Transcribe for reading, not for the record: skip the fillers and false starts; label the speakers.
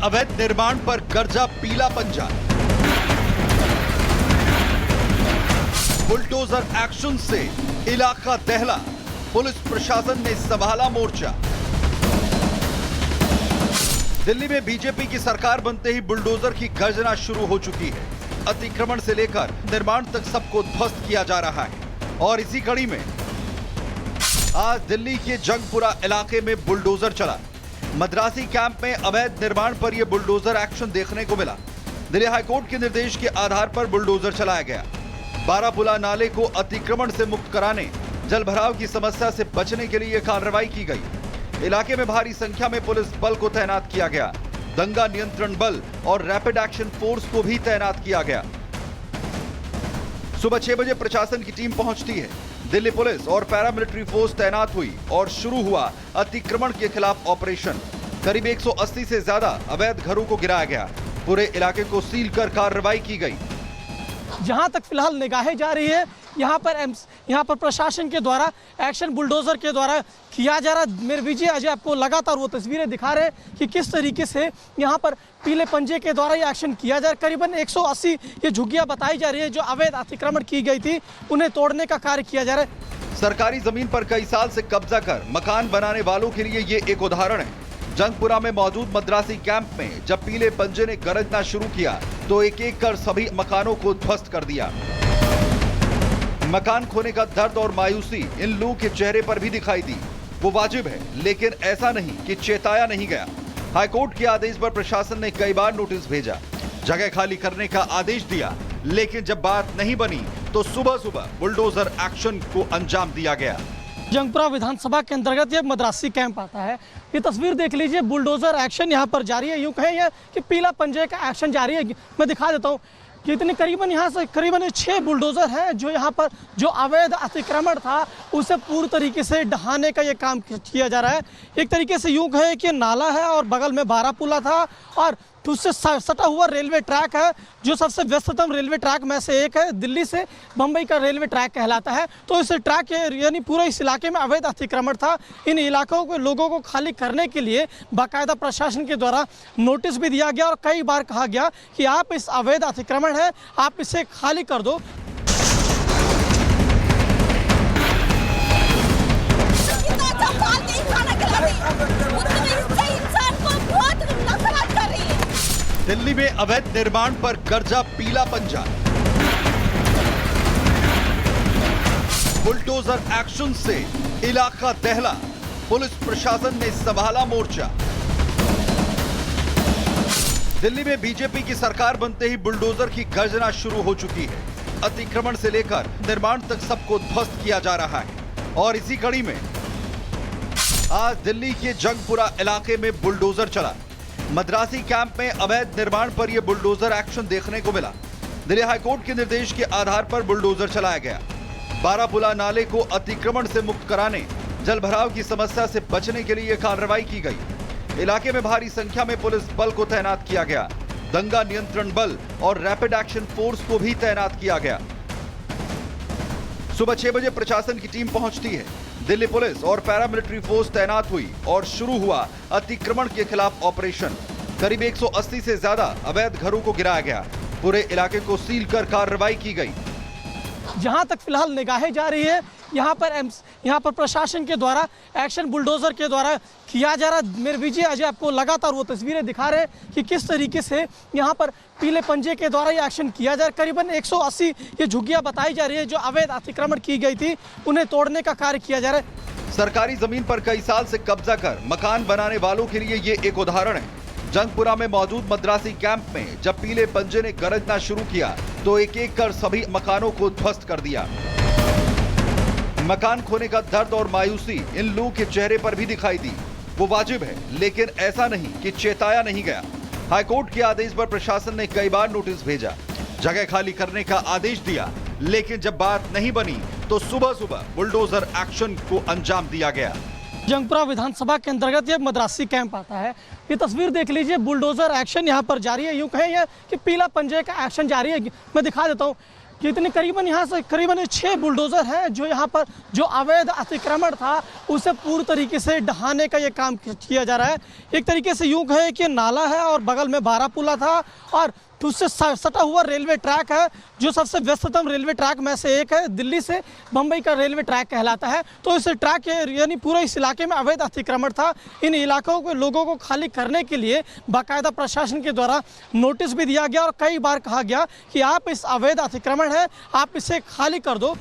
Speaker 1: अवैध निर्माण पर गरजा पीला पंजा। बुलडोजर एक्शन से इलाका दहला, पुलिस प्रशासन ने संभाला मोर्चा। दिल्ली में बीजेपी की सरकार बनते ही बुलडोजर की गर्जना शुरू हो चुकी है। अतिक्रमण से लेकर निर्माण तक सबको ध्वस्त किया जा रहा है और इसी कड़ी में आज दिल्ली के जंगपुरा इलाके में बुलडोजर चला। मद्रासी कैंप में अवैध निर्माण पर यह बुलडोजर एक्शन देखने को मिला। दिल्ली हाईकोर्ट के निर्देश के आधार पर बुलडोजर चलाया गया। बारापुला नाले को अतिक्रमण से मुक्त कराने, जल भराव की समस्या से बचने के लिए कार्रवाई की गई। इलाके में भारी संख्या में पुलिस बल को तैनात किया गया। दंगा नियंत्रण बल और रैपिड एक्शन फोर्स को भी तैनात किया गया। सुबह 6 बजे प्रशासन की टीम पहुंचती है। दिल्ली पुलिस और पैरामिलिट्री फोर्स तैनात हुई और शुरू हुआ अतिक्रमण के खिलाफ ऑपरेशन। करीब 180 से ज्यादा अवैध घरों को गिराया गया। पूरे इलाके को सील कर कार्रवाई की गई।
Speaker 2: जहां तक फिलहाल निगाहें जा रही है, यहाँ पर प्रशासन के द्वारा एक्शन बुलडोजर के द्वारा किया जा रहा है। मेरे विजय अजय आपको लगातार वो तस्वीरें दिखा रहे हैं कि किस तरीके से यहाँ पर पीले पंजे के द्वारा ये एक्शन किया जा रहा है। करीबन 180 ये झुग्गियां बताई जा रही है जो अवैध अतिक्रमण की गई थी, उन्हें तोड़ने का कार्य किया जा रहा है।
Speaker 1: सरकारी जमीन पर कई साल से कब्जा कर मकान बनाने वालों के लिए ये एक उदाहरण है। जंगपुरा में मौजूद मद्रासी कैंप में जब पीले पंजे ने गरजना शुरू किया तो एक एक कर सभी मकानों को ध्वस्त कर दिया। मकान खोने का दर्द और मायूसी इन लोगों के चेहरे पर भी दिखाई दी। वो वाजिब है, लेकिन ऐसा नहीं कि चेताया नहीं गया। हाईकोर्ट के आदेश पर प्रशासन ने कई बार नोटिस भेजा, जगह खाली करने का आदेश दिया, लेकिन जब बात नहीं बनी तो सुबह सुबह बुलडोजर एक्शन को अंजाम दिया गया।
Speaker 2: जंगपुरा विधानसभा के अंतर्गत ये मद्रासी कैंप आता है। ये तस्वीर देख लीजिए, बुलडोजर एक्शन यहाँ पर जारी है। यूं कहें कि पीला पंजे का एक्शन जारी है। मैं दिखा देता हूँ कि इतने करीबन यहाँ से करीबन 6 बुलडोजर हैं जो यहाँ पर जो अवैध अतिक्रमण था उसे पूरी तरीके से ढहाने का ये काम किया जा रहा है। एक तरीके से यूं कहें कि नाला है और बगल में बारापुला था और उससे सटा हुआ रेलवे ट्रैक है जो सबसे व्यस्ततम रेलवे ट्रैक में से एक है। दिल्ली से बम्बई का रेलवे ट्रैक कहलाता है। तो इस ट्रैक यानी पूरे इस इलाके में अवैध अतिक्रमण था। इन इलाकों के लोगों को खाली करने के लिए बाकायदा प्रशासन के द्वारा नोटिस भी दिया गया और कई बार कहा गया कि आप इस अवैध अतिक्रमण है, आप इसे खाली कर दो।
Speaker 1: दिल्ली में अवैध निर्माण पर गरजा पीला पंजा। बुलडोजर एक्शन से इलाका दहला, पुलिस प्रशासन ने संभाला मोर्चा। दिल्ली में बीजेपी की सरकार बनते ही बुलडोजर की गर्जना शुरू हो चुकी है। अतिक्रमण से लेकर निर्माण तक सबको ध्वस्त किया जा रहा है और इसी कड़ी में आज दिल्ली के जंगपुरा इलाके में बुलडोजर चला। मद्रासी कैंप में अवैध निर्माण पर यह बुलडोजर एक्शन देखने को मिला। दिल्ली हाईकोर्ट के निर्देश के आधार पर बुलडोजर चलाया गया। बारापुला नाले को अतिक्रमण से मुक्त कराने, जल भराव की समस्या से बचने के लिए कार्रवाई की गई। इलाके में भारी संख्या में पुलिस बल को तैनात किया गया। दंगा नियंत्रण बल और रैपिड एक्शन फोर्स को भी तैनात किया गया। सुबह 6 बजे प्रशासन की टीम पहुंचती है। दिल्ली पुलिस और पैरामिलिट्री फोर्स तैनात हुई और शुरू हुआ अतिक्रमण के खिलाफ ऑपरेशन। करीब 180 से ज्यादा अवैध घरों को गिराया गया। पूरे इलाके को सील कर कार्रवाई की गई।
Speaker 2: जहां तक फिलहाल निगाहें जा रही है, यहाँ पर प्रशासन के द्वारा एक्शन बुलडोजर के द्वारा किया जा रहा है। मेरे विजय अजय आपको लगातार वो तस्वीरें दिखा रहे हैं कि किस तरीके से यहाँ पर पीले पंजे के द्वारा ये एक्शन किया जा रहा है। करीबन 180 ये झुग्गियां बताई जा रही है जो अवैध अतिक्रमण की गई थी, उन्हें तोड़ने का कार्य किया जा रहा है।
Speaker 1: सरकारी जमीन पर कई साल से कब्जा कर मकान बनाने वालों के लिए ये एक उदाहरण है। जंगपुरा में मौजूद मद्रासी कैंप में जब पीले पंजे ने गरजना शुरू किया तो एक एक कर सभी मकानों को ध्वस्त कर दिया। मकान खोने का दर्द और मायूसी इन लोगों के चेहरे पर भी दिखाई दी। वो वाजिब है, लेकिन ऐसा नहीं कि चेताया नहीं गया। हाईकोर्ट के आदेश पर प्रशासन ने कई बार नोटिस भेजा, जगह खाली करने का आदेश दिया, लेकिन जब बात नहीं बनी तो सुबह सुबह बुलडोजर एक्शन को अंजाम दिया गया।
Speaker 2: जंगपुरा विधानसभा के अंतर्गत ये मद्रासी कैंप आता है। ये तस्वीर देख लीजिए, बुलडोजर एक्शन यहाँ पर जारी है। यूं कहें कि पीला पंजे का एक्शन जारी है। मैं दिखा देता हूँ कि इतने करीबन यहाँ से करीबन 6 बुलडोज़र हैं जो यहाँ पर जो अवैध अतिक्रमण था उसे पूरी तरीके से ढहाने का ये काम किया जा रहा है। एक तरीके से यूँ कहे कि नाला है और बगल में बारापुला था और उससे सटा हुआ रेलवे ट्रैक है जो सबसे व्यस्ततम रेलवे ट्रैक में से एक है। दिल्ली से बम्बई का रेलवे ट्रैक कहलाता है। तो इस ट्रैक यानी पूरे इस इलाके में अवैध अतिक्रमण था। इन इलाकों को लोगों को खाली करने के लिए बाकायदा प्रशासन के द्वारा नोटिस भी दिया गया और कई बार कहा गया कि आप इस अवैध अतिक्रमण है आप इसे खाली कर दो।